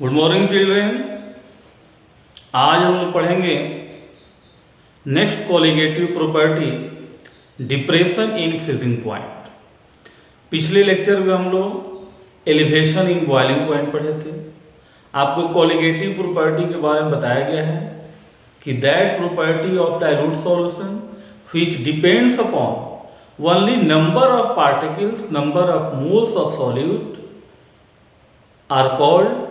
Good morning children. आज हम लोग पढ़ेंगे next colligative property depression in freezing point. पिछले लेक्चर में हम लोग एलिवेशन इन बॉइलिंग पॉइंट पढ़े थे। आपको कोलिगेटिव प्रॉपर्टी के बारे में बताया गया है कि that property of dilute solution which depends upon only number of particles number of moles of solute are called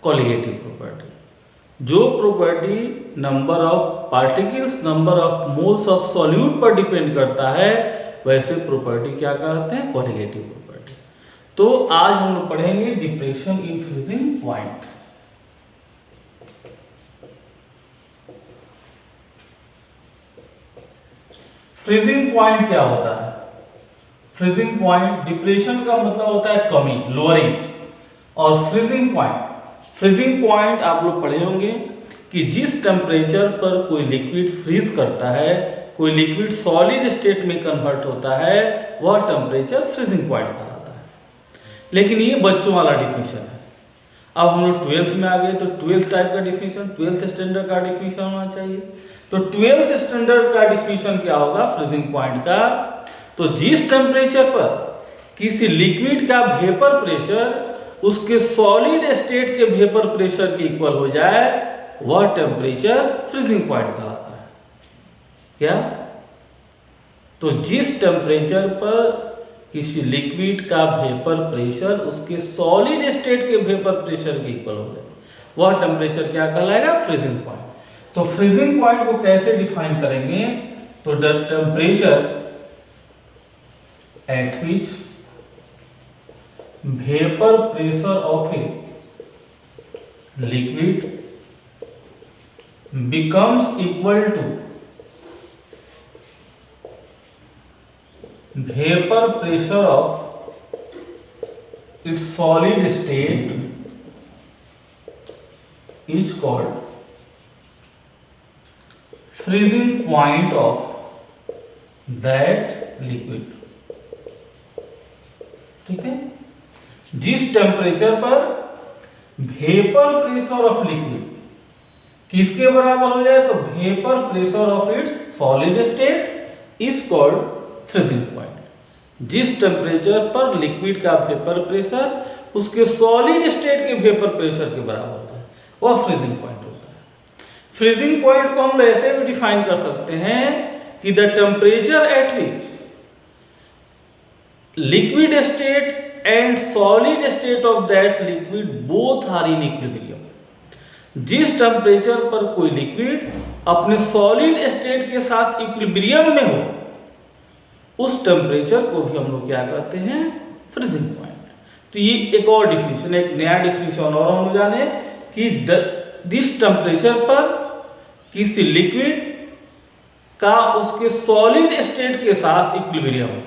colligative property. जो property number of particles number of moles of solute पर depend करता है वैसे property क्या कहते हैं, colligative property. तो आज हम लोग पढ़ेंगे depression in freezing point. Freezing point क्या होता है? फ्रीजिंग पॉइंट डिप्रेशन का मतलब होता है कमी, लोअरिंग, और फ्रीजिंग पॉइंट आप लोग पढ़े होंगे कि जिस टेम्परेचर पर कोई लिक्विड फ्रीज करता है, कोई लिक्विड सॉलिड स्टेट में कन्वर्ट होता है, वह टेम्परेचर फ्रीजिंग पॉइंट कहलाता है। लेकिन ये बच्चों वाला डिफिनेशन है। अब हम लोग 12th में आ गए तो 12th टाइप का डिफिनेशन, 12th स्टैंडर्ड का डिफिनेशन होना चाहिए। तो 12th स्टैंडर्ड का डिफिनेशन क्या होगा फ्रीजिंग पॉइंट का? तो जिस टेम्परेचर पर किसी लिक्विड का वेपर प्रेशर उसके सॉलिड स्टेट के वेपर प्रेशर के इक्वल हो जाए वह टेम्परेचर फ्रीजिंग पॉइंट कहलाता है। क्या? तो जिस टेम्परेचर पर किसी लिक्विड का वेपर प्रेशर उसके सॉलिड स्टेट के वेपर प्रेशर के इक्वल हो जाए वह टेम्परेचर क्या कहलाएगा? Freezing point. तो फ्रीजिंग पॉइंट को कैसे डिफाइन करेंगे? तो the temperature at which vapor pressure of a liquid becomes equal to vapor pressure of its solid state is called freezing point of that liquid। ठीक है, जिस टेम्परेचर पर vapour pressure of liquid किसके बराबर हो जाए तो vapour pressure of its solid state is called freezing point. जिस टेम्परेचर पर लिक्विड का वेपर प्रेशर उसके सॉलिड स्टेट के वेपर प्रेशर के बराबर होता है वह फ्रीजिंग पॉइंट होता है। फ्रीजिंग पॉइंट को हम ऐसे भी डिफाइन कर सकते हैं कि the temperature at which liquid state and solid state of that liquid both are in equilibrium। जिस टेम्परेचर पर कोई लिक्विड अपने सॉलिड स्टेट के साथ इक्विलिब्रियम में हो उस टेम्परेचर को भी हम लोग क्या कहते हैं? Freezing point. तो ये एक और डिफिनेशन, एक नया डिफिनेशन और हम लोग जाने कि जिस टेम्परेचर पर किसी लिक्विड का उसके सॉलिड स्टेट के साथ इक्विलिब्रियम हो,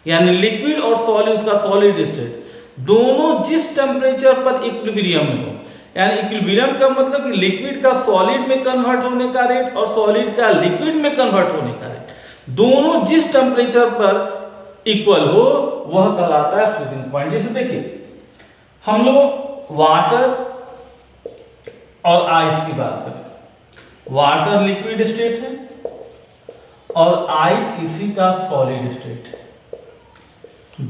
यानी लिक्विड और सॉलिड उसका सॉलिड स्टेट दोनों जिस टेम्परेचर पर इक्विलिब्रियम में हो, यानी इक्विलिब्रियम का मतलब कि लिक्विड का सॉलिड में कन्वर्ट होने का रेट और सॉलिड का लिक्विड में कन्वर्ट होने का रेट दोनों जिस टेम्परेचर पर इक्वल हो वह कहलाता है फ्रीजिंग पॉइंट। जैसे देखिए हम लोग वाटर और आइस की बात करें, वाटर लिक्विड स्टेट है और आइस इसी का सॉलिड स्टेट है।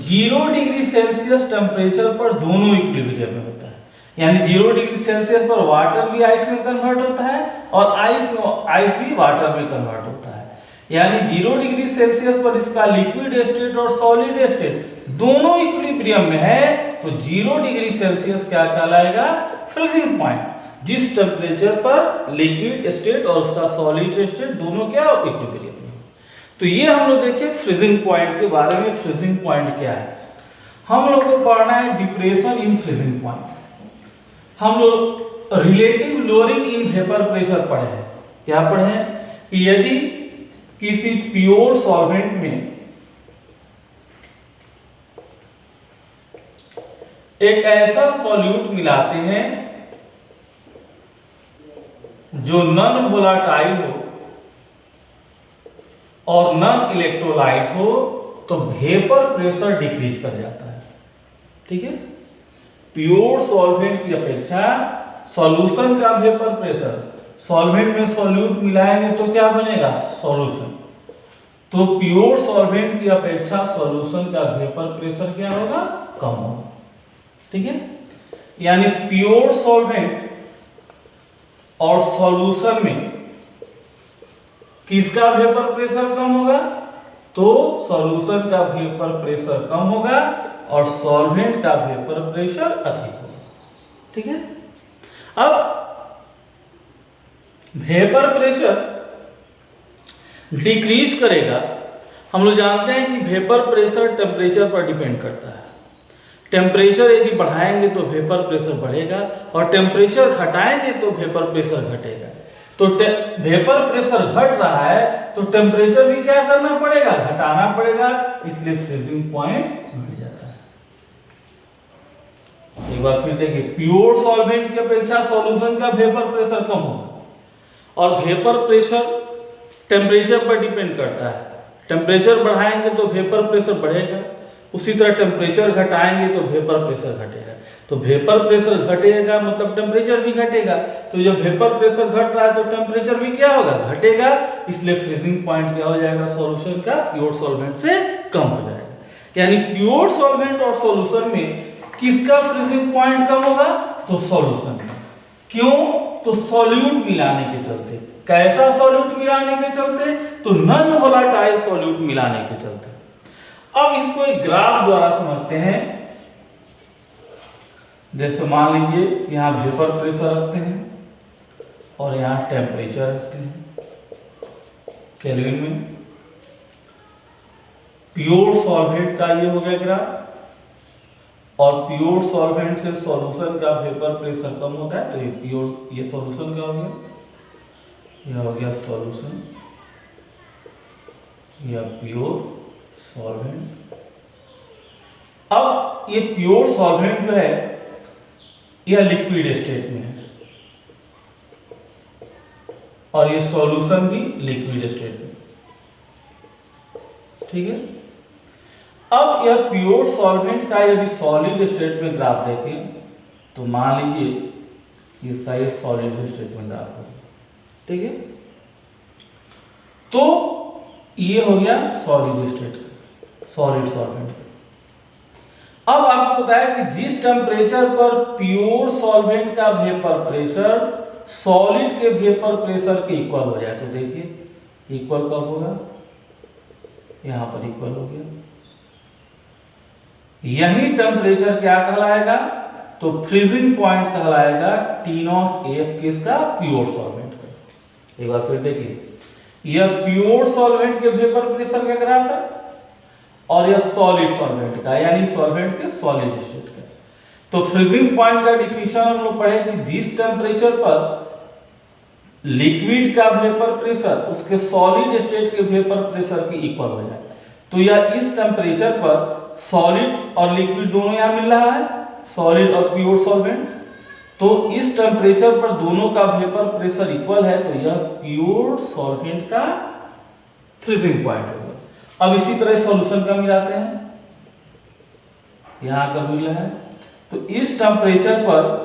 0 डिग्री सेल्सियस टेम्परेचर पर दोनों इक्विलिब्रियम में होता है, यानी 0 डिग्री सेल्सियस पर वाटर भी आइस में कन्वर्ट होता है और आइस भी वाटर में कन्वर्ट होता है। यानी 0 डिग्री सेल्सियस पर इसका लिक्विड स्टेट और सॉलिड स्टेट दोनों इक्विलिब्रियम में है तो 0 डिग्री सेल्सियस क्या कहलाएगा? Freezing point. जिस टेम्परेचर पर लिक्विड स्टेट और उसका सॉलिड स्टेट दोनों क्या इक्विलिब्रियम। तो ये हम लोग देखिए फ्रीजिंग पॉइंट के बारे में। फ्रीजिंग पॉइंट क्या है? हम लोग को पढ़ना है डिप्रेशन इन फ्रीजिंग पॉइंट। हम लोग relative lowering in vapour pressure पढ़े हैं। क्या पढ़े हैं कि यदि किसी प्योर सॉल्वेंट में एक ऐसा सॉल्यूट मिलाते हैं जो नॉन वोलाटाइल हो और नॉन इलेक्ट्रोलाइट हो तो वेपर प्रेशर डिक्रीज कर जाता है। ठीक है, प्योर सॉल्वेंट की अपेक्षा सॉल्यूशन का वेपर प्रेशर, सॉल्वेंट में सॉल्यूट मिलाएंगे तो क्या बनेगा, सॉल्यूशन। तो प्योर सॉल्वेंट की अपेक्षा सॉल्यूशन का वेपर प्रेशर क्या होगा, कम होगा। ठीक है, यानी प्योर सॉल्वेंट और सॉल्यूशन में किसका वेपर प्रेशर कम होगा, तो सॉल्यूशन का वेपर प्रेशर कम होगा और सॉल्वेंट का वेपर प्रेशर अधिक होगा। ठीक है, अब वेपर प्रेशर डिक्रीज करेगा। हम लोग जानते हैं कि वेपर प्रेशर टेम्परेचर पर डिपेंड करता है। टेम्परेचर यदि बढ़ाएंगे तो वेपर प्रेशर बढ़ेगा और टेम्परेचर घटाएंगे तो वेपर प्रेशर घटेगा। तो वेपर प्रेशर घट रहा है तो टेम्परेचर भी क्या करना पड़ेगा, घटाना पड़ेगा, इसलिए फ्रीजिंग पॉइंट घट जाता है। एक बार फिर देखिए, प्योर सॉल्वेंट की अपेक्षा सॉल्यूशन का वेपर प्रेशर कम होगा और वेपर प्रेशर टेम्परेचर पर डिपेंड करता है। टेम्परेचर बढ़ाएंगे तो वेपर प्रेशर बढ़ेगा, उसी तरह टेम्परेचर घटाएंगे तो वेपर प्रेशर घटेगा। तो वेपर प्रेशर घटेगा मतलब टेम्परेचर भी घटेगा। तो जब वेपर प्रेशर घट रहा है तो टेम्परेचर भी क्या होगा, घटेगा, इसलिए फ्रीजिंग पॉइंट क्या हो जाएगा, सॉल्यूशन का प्योर सॉल्वेंट से कम हो जाएगा। यानी प्योर सॉल्वेंट और सॉल्यूशन में किसका फ्रीजिंग पॉइंट कम होगा, तो सॉल्यूशन का। क्यों, तो सॉल्यूट मिलाने के चलते। कैसा सॉल्यूट मिलाने के चलते, तो नॉन वोलेटाइल सॉल्यूट मिलाने के चलते। अब इसको एक ग्राफ द्वारा समझते हैं। जैसे मान लीजिए यहाँ वेपर प्रेशर रखते हैं और यहाँ टेम्परेचर रखते हैं केल्विन में। प्योर सॉल्वेंट का ये हो गया ग्राफ, और प्योर सॉल्वेंट से सॉल्यूशन का वेपर प्रेशर कम होता है, तो ये प्योर, ये सॉल्यूशन का हो गया, यह हो गया सॉल्यूशन, यह प्योर सॉल्वेंट। अब ये प्योर सॉल्वेंट जो है यह लिक्विड स्टेट में है और ये सॉल्यूशन भी लिक्विड स्टेट में। ठीक है, अब यह प्योर सॉल्वेंट का यदि सॉलिड स्टेट में ग्राफ देखें तो मान लीजिए इसका ये सॉलिड स्टेट में ग्राफ है। ठीक है, तो ये हो गया सॉलिड स्टेट, सॉलिड सॉल्वेंट। अब आपको बताया कि जिस टेम्परेचर पर प्योर सॉल्वेंट का वेपर प्रेशर सॉलिड के वेपर प्रेशर के इक्वल हो जाए, तो देखिए इक्वल कब होगा, यहां पर इक्वल हो गया। यही टेम्परेचर क्या कहलाएगा, तो फ्रीजिंग पॉइंट कहलाएगा T0F किसका, प्योर सॉल्वेंट का। एक बार फिर देखिए, यह प्योर सॉल्वेंट के वेपर प्रेशर का ग्राफ है और यह सॉलिड सॉल्वेंट का, यानी सॉल्वेंट के सॉलिड स्टेट का। तो फ्रीजिंग पॉइंट का डिफिनेशन हम लोग पढ़े कि जिस टेम्परेचर पर लिक्विड का वेपर प्रेशर उसके सॉलिड स्टेट के वेपर प्रेशर के इक्वल हो जाए, तो यह इस टेम्परेचर पर सॉलिड और लिक्विड दोनों यहां मिल रहा है, सॉलिड और प्योर सॉल्वेंट, तो इस टेम्परेचर पर दोनों का वेपर प्रेशर इक्वल है, तो यह प्योर सॉल्वेंट का फ्रीजिंग पॉइंट होगा। अब इसी तरह सॉल्यूशन का मिलाते हैं, यहां का मिल रहा है, तो इस टेम्परेचर पर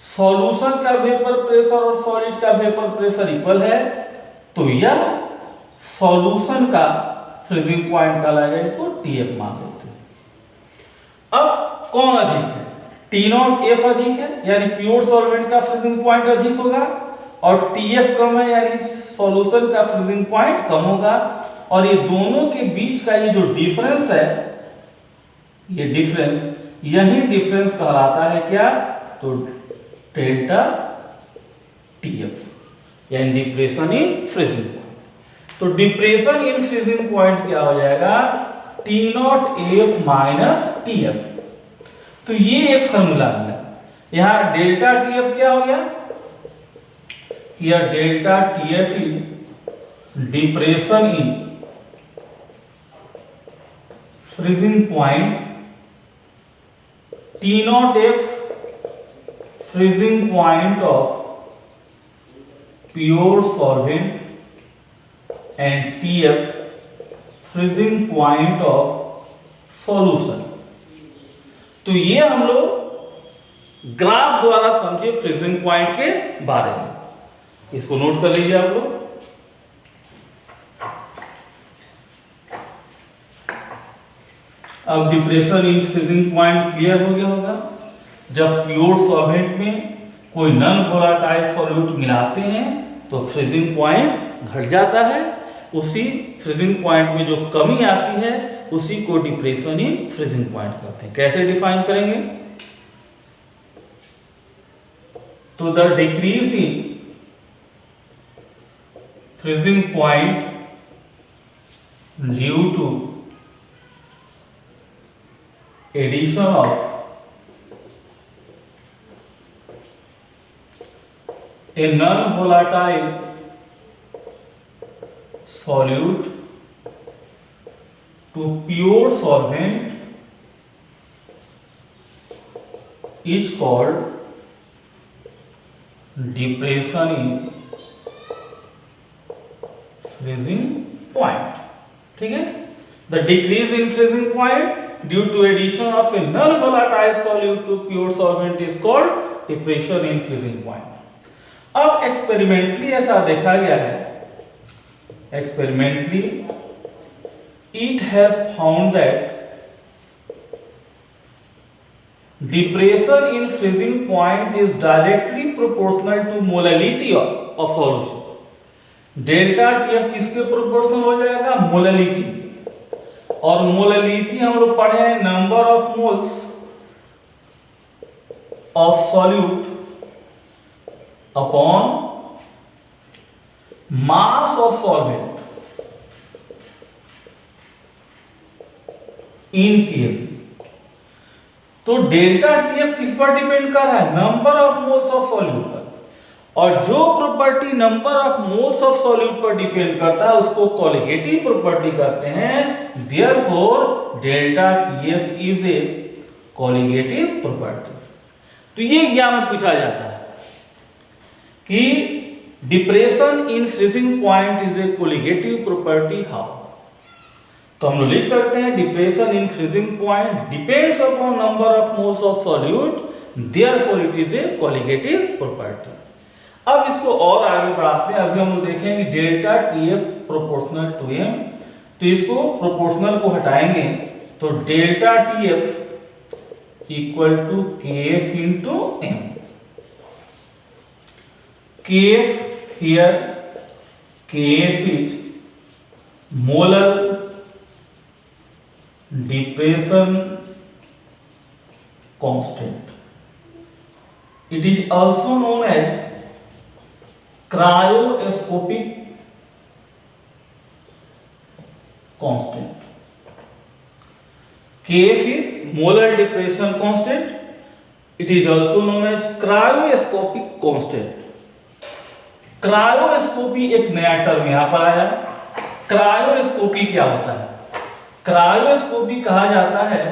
सॉल्यूशन का वेपर प्रेशर और सॉलिड का वेपर प्रेशर इक्वल है, तो यह सॉल्यूशन का फ्रीजिंग पॉइंट कहलाएगा, इसको TF मान लेते हैं। अब कौन अधिक है, T0F अधिक है, यानी प्योर सॉल्वेंट का फ्रीजिंग पॉइंट अधिक होगा, और TF कम है, यानी सॉल्यूशन का फ्रीजिंग पॉइंट कम होगा। और ये दोनों के बीच का ये जो डिफरेंस है, ये डिफरेंस, यही डिफरेंस कहलाता है क्या, तो डेल्टा TF, यानी डिप्रेशन इन फ्रीजिंग पॉइंट। तो डिप्रेशन इन फ्रीजिंग पॉइंट क्या हो जाएगा, T0F माइनस TF। तो ये एक फॉर्मूला मिला। यहां डेल्टा TF क्या हो गया, यह delta TF is depression in freezing point, T0F freezing point of pure solvent and TF freezing point of solution। तो ये हम लोग ग्राफ द्वारा समझे फ्रीजिंग पॉइंट के बारे में। इसको नोट कर लीजिए आप लोग। अब depression in freezing point clear हो गया होगा। जब प्योर सॉल्वेंट में कोई नॉन वोलेटाइल सॉल्यूट मिलाते हैं तो फ्रीजिंग पॉइंट घट जाता है। उसी फ्रीजिंग पॉइंट में जो कमी आती है उसी को डिप्रेशन इन फ्रीजिंग पॉइंट कहते हैं। कैसे डिफाइन करेंगे? तो the decrease in freezing point due to addition of a non-volatile solute to pure solvent is called depression in freezing point। ठीक है, the decrease in freezing point due to addition of a non-volatile solute to pure solvent is called depression in freezing point। अब experimentally ऐसा देखा गया है, experimentally it has found that depression in freezing point is directly proportional to molality of solution। Delta TF किसके proportional हो जाएगा? Molality. और molality हम लोग पढ़े हैं number of moles of solute upon mass of solvent in case. तो delta TF किस पर डिपेंड कर रहा है? Number of moles of solute पर। और जो property number of moles of solute पर डिपेंड करता है उसको कॉलिगेटिव प्रॉपर्टी कहते हैं। Therefore delta TF is a colligative property. तो ये एग्जाम में पूछा जाता है कि depression in freezing point is a colligative property how. तो हम लोग लिख सकते हैं depression in freezing point depends upon number of moles of solute, therefore it is a colligative property. अब इसको और आगे बढ़ाते हैं। अभी हम लोग देखेंगे delta TF proportional to M। तो इसको प्रोपोर्शनल को हटाएंगे तो delta TF equal to KF into M। KF here, KF is molar depression constant. It is also known as cryoscopic constant। Kf is molar depression constant। It is also known as cryoscopic constant। क्रायोस्कोपी एक नया term यहां पर आया। क्रायोस्कोपी क्या होता है? क्रायोस्कोपी कहा जाता है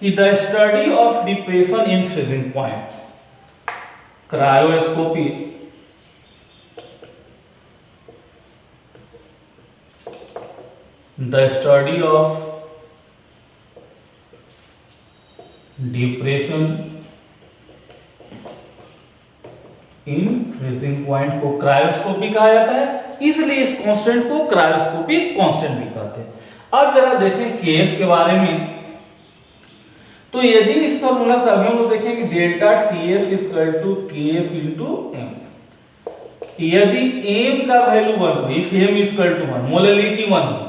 कि the study of depression in freezing point. क्रायोस्कोपी the study of depression in freezing point को क्रायोस्कोपी कहा जाता है, इसलिए इस कांस्टेंट को क्रायोस्कोपिक कांस्टेंट भी कहते हैं। अब जरा देखें KF के बारे में। तो यदि इस फॉर्मूला से अभी हम लोग देखेंगे delta TF equal to KF into M। यदि M का वैल्यू 1 हो, if M equal to 1, molality 1 हो,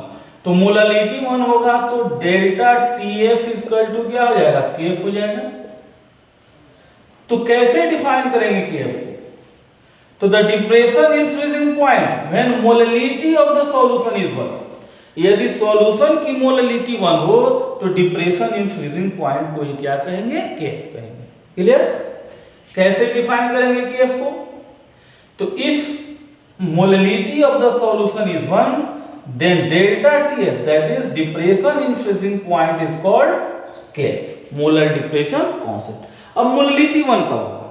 तो मोलैलिटी 1 होगा तो डेल्टा TF इक्वल टू क्या हो जाएगा? KF हो जाएगा। तो कैसे डिफाइन करेंगे KF को? तो the depression in freezing point when molality of the solution is 1। यदि सॉल्यूशन की मोलैलिटी 1 हो तो डिप्रेशन इन फ्रीजिंग पॉइंट को ही क्या कहेंगे? KF कहेंगे। क्लियर? कैसे डिफाइन करेंगे KF को? तो if molality of the solution is 1 then delta TF, that is depression in freezing point, is called KF, molar depression constant। अब मोलैलिटी 1 का होगा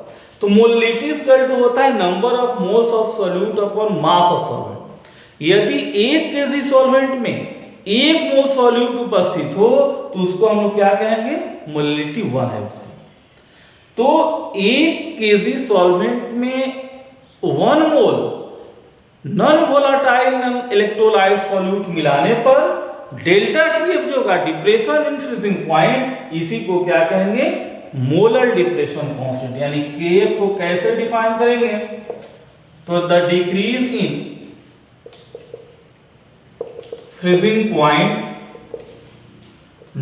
तो मोलैलिटी इक्वल टू होता है number of moles of solute upon mass of solvent. यदि 1 kg solvent में 1 मोल solute उपस्थित हो तो उसको हम लोग क्या कहेंगे, मोलिलिटी 1 है उसकी। तो 1 kg सॉल्वेंट में 1 mole non volatile non electrolyte solute मिलाने पर डेल्टा टीएफ जो होगा डिप्रेशन इन फ्रीजिंग पॉइंट, इसी को क्या कहेंगे, मोलर डिप्रेशन कांस्टेंट। यानी केएफ को कैसे डिफाइन करेंगे, तो the decrease in freezing point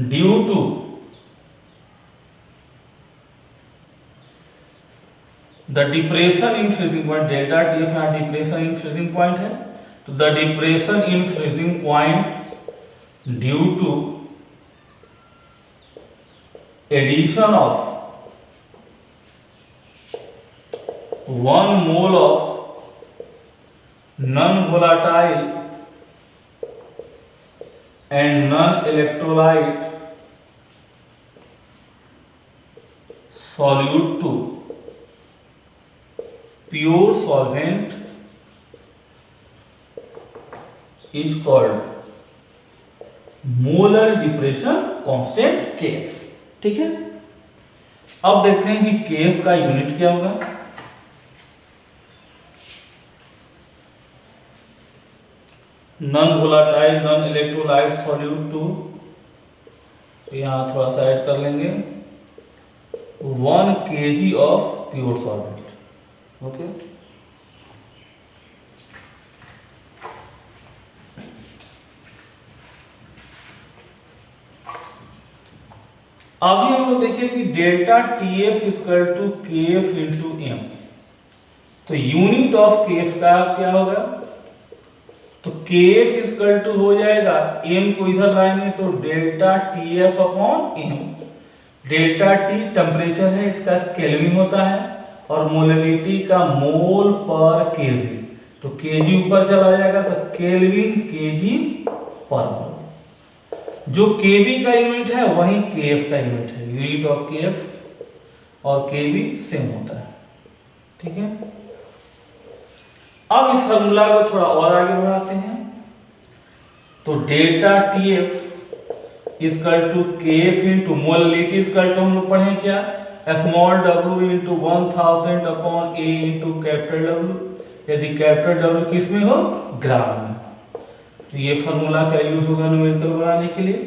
due to the depression in freezing point, delta TF यहाँ डिप्रेशन इन फ्रीजिंग पॉइंट है, तो the depression in freezing point due to addition of 1 mole of non volatile and non electrolyte solute to pure solvent is called molar depression constant Kf। ठीक है, अब देखते हैं कि Kf का unit क्या होगा। Non volatile non electrolyte solute to, यहां थोड़ा सा ऐड कर लेंगे, 1 kg of pure solvent. Okay, अभी हम लोग देखिए कि delta TF equal to KF into M, तो यूनिट ऑफ KF का क्या होगा, तो KF इक्वल टू हो जाएगा, M को इधर लाएंगे तो delta TF upon M। Delta T temperature है, इसका केल्विन होता है, और मोलरिटी का मोल पर केजी, तो केजी ऊपर चला जाएगा तो केल्विन केजी पर मोल। जो केबी का यूनिट है वही केएफ का यूनिट है, यूनिट ऑफ केएफ और केबी सेम होता है। ठीक है, अब इस फॉर्मूला को थोड़ा और आगे बढ़ाते हैं, तो delta TF equal to KF into molarity equal to हम लोग पढ़े क्या, small W into 1000 upon A into capital W. यदि कैपिटल डब्ल्यू किस में हो, ग्राम में, तो ये फॉर्मूला का यूज होगा न्यूमेरिकल बनाने के लिए।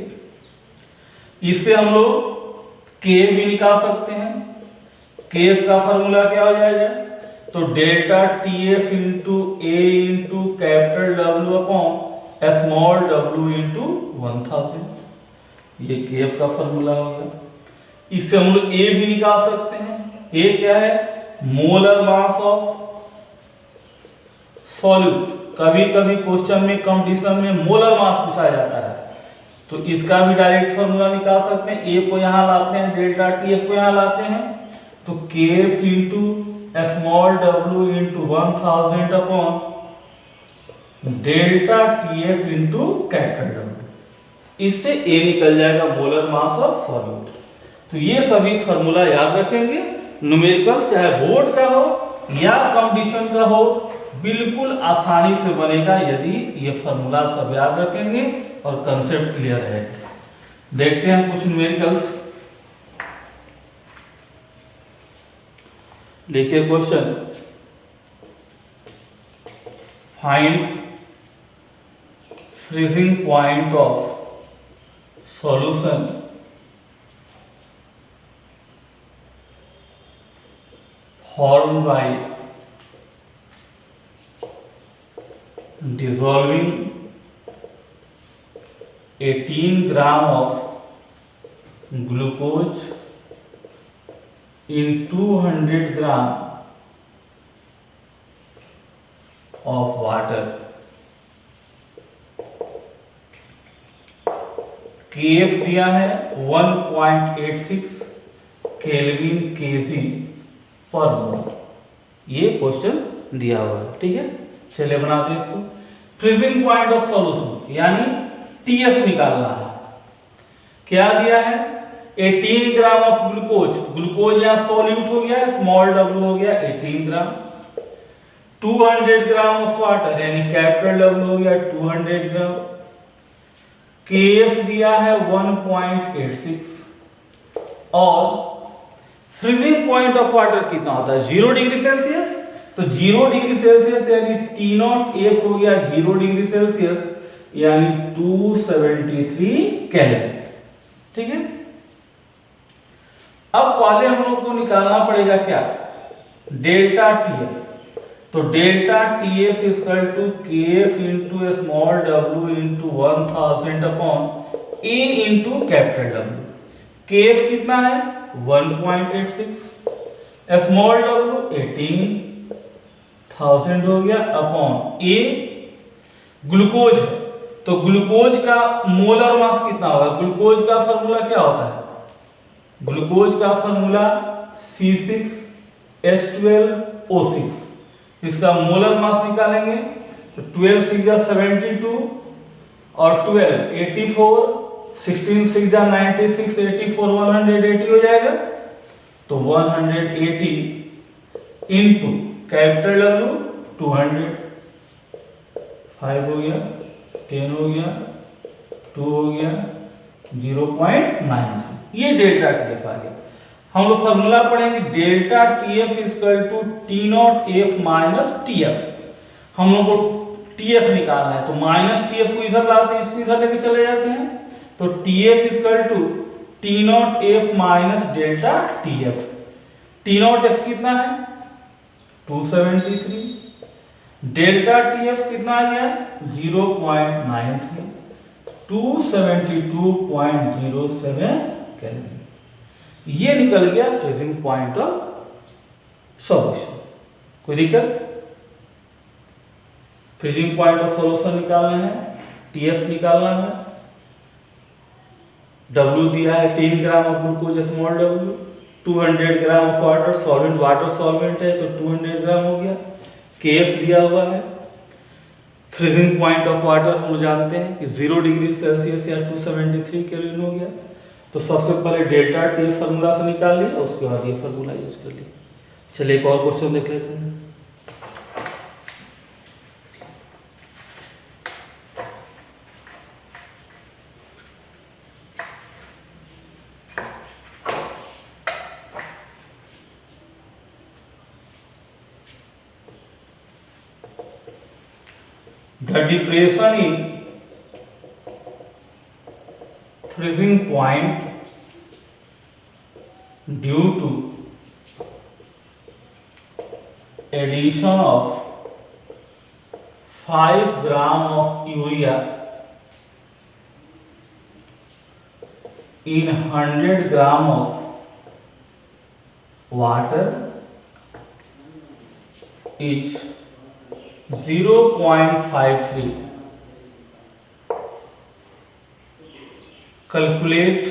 इससे हम लोग के भी निकाल सकते हैं। के का फॉर्मूला क्या हो जाएगा, तो delta TF into A into capital W upon small W into 1000, ये के का फॉर्मूला हो गया। इससे हम लोग ए भी निकाल सकते हैं। ए क्या है, मोलर मास ऑफ सॉल्यूट। कभी कभी क्वेश्चन में कंपटीशन में मोलर मास पूछा जाता है, तो इसका भी डायरेक्ट फॉर्मूला निकाल सकते हैं। ए को यहां लाते हैं, डेल्टा टीएफ को यहां लाते हैं, तो KF into small W into 1000 upon delta TF into capital W. इससे ए निकल जाएगा, मोलर मास ऑफ सॉल्यूट। तो ये सभी फॉर्मूला याद रखेंगे, न्यूमेरिकल चाहे बोर्ड का हो या कंपटीशन का हो, बिल्कुल आसानी से बनेगा यदि ये फॉर्मूला सब याद रखेंगे और कंसेप्ट क्लियर है। देखते हैं कुछ न्यूमेरिकल्स। देखिए question, find freezing point of solution form by dissolving 18 gram of glucose in 200 gram of water। KF दिया है 1.86 केल्विन केजी पर मोल, ये क्वेश्चन दिया हुआ है। ठीक है, चलिए बनाते हैं इसको। फ्रीजिंग पॉइंट ऑफ सॉल्यूशन यानी टीएफ निकालना है। क्या दिया है, 18 ग्राम ऑफ ग्लूकोज, ग्लूकोज यहाँ सॉल्यूट हो गया, स्मॉल डब्ल्यू हो गया 18 ग्राम, 200 ग्राम ऑफ वाटर यानी कैपिटल डब्ल्यू हो गया 200 ग्राम, KF दिया है 1.86 और फ्रीजिंग पॉइंट ऑफ वाटर कितना होता है 0 डिग्री सेल्सियस। तो 0 डिग्री सेल्सियस यानी T0F हो गया 0 डिग्री सेल्सियस यानी 273 केल्विन। ठीक है, अब पहले हम लोग को निकालना पड़ेगा क्या, डेल्टा TF। तो delta TF equal to KF into small w into 1000 upon A into capital W। KF कितना है 1.86, स्मॉल w 18,000 हो गया अपॉन A ग्लूकोज है। तो ग्लूकोज का मोलर मास कितना होगा, ग्लूकोज का फार्मूला क्या होता है, ग्लूकोज का फार्मूला C6H12O6। इसका मोलर मास निकालेंगे तो 12 6 72 और 12 84, 16 6 96, 84 180 हो जाएगा। तो 180 इंटू कैपिटल W 200, 5 हो गया, 10 हो गया, 2 हो गया, 0.93। ये डेल्टा TF आ गया। हम लोग फॉर्मूला पढ़ेंगे delta TF equal to T0F minus TF। हम लोग को TF निकालना है तो माइनस TF को इधर लाते हैं, इसको इधर लेके चले जाते हैं। तो TF equal to T0F minus delta TF। T0F कितना है 273, डेल्टा TF कितना आ गया 0.93, 272.07 केल्विन। ये निकल गया फ्रीजिंग पॉइंट ऑफ सॉल्यूशन। कोई दिक्कत, फ्रीजिंग पॉइंट ऑफ सॉल्यूशन निकालना है, TF निकालना है, W दिया है 3 gram of glucose small w, 200 gram of water, solvent water solvent है तो 200 ग्राम हो गया, KF दिया हुआ है। फ्रीजिंग पॉइंट ऑफ वाटर हम जानते हैं कि 0 डिग्री सेल्सियस या 273 केल्विन हो गया। तो सबसे पहले डेल्टा TF फार्मूला से निकाल लिया, उसके बाद ये फार्मूला यूज कर लिया। चलिए एक और क्वेश्चन देख लेते हैं। The depression in freezing point due to addition of 5 gram of urea in 100 gram of water is 0.53. Calculate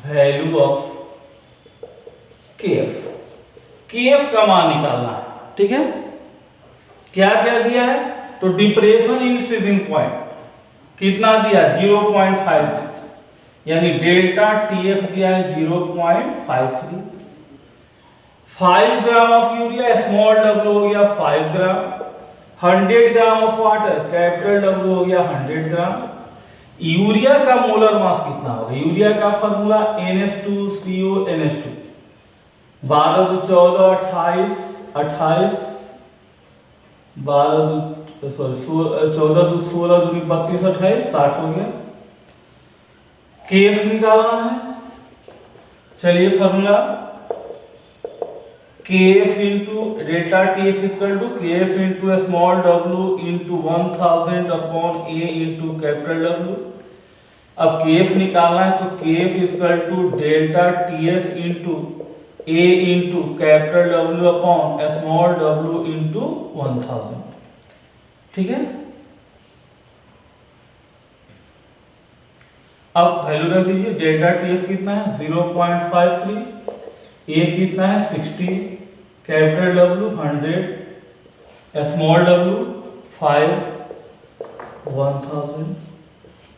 value of KF। KF का मान निकालना है। ठीक है, क्या क्या दिया है तो डिप्रेशन इन फ्रीजिंग पॉइंट कितना दिया 0.5, यानी डेल्टा TF दिया है 0.53। 5 gram of urea small w हो गया 5 ग्राम, 100 gram of water capital W हो गया 100 ग्राम। यूरिया का मोलर मास कितना होगा, यूरिया का फार्मूला NH2CO NH2, 12 2 14 28 28, 14 2 16 2 32 28 60 हो गया। KF निकालना है, चलिए formula KF into delta TF equal to KF into small w into 1000 upon A into capital W। अब KF निकालना है तो KF equal to delta TF into A into capital W upon small w into 1000। ठीक है, अब value रख दीजिए, delta TF कितना है 0.53, A कितना है 60, capital W 100, small w 5, 1000,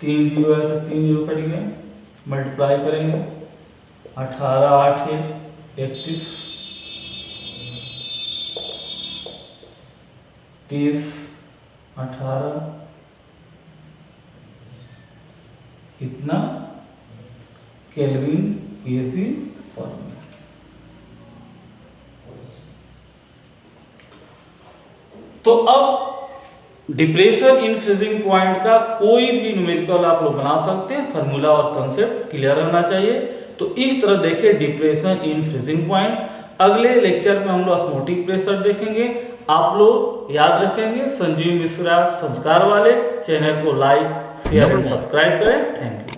3 zero है तो 3 जीरो कट गया, मल्टीप्लाई करेंगे 18 8 31, 30 18 कितना केल्विन केजी पर मिनट। तो अब डिप्रेशन इन फ्रीजिंग पॉइंट का कोई भी न्यूमेरिकल आप लोग बना सकते हैं, फार्मूला और कंसेप्ट क्लियर रहना चाहिए। तो इस तरह देखिए डिप्रेशन इन फ्रीजिंग पॉइंट। अगले लेक्चर में हम लोग ऑस्मोटिक प्रेशर देखेंगे। आप लोग याद रखेंगे संजीव मिश्रा संस्कार वाले चैनल को लाइक शेयर एंड सब्सक्राइब करें। Thank you.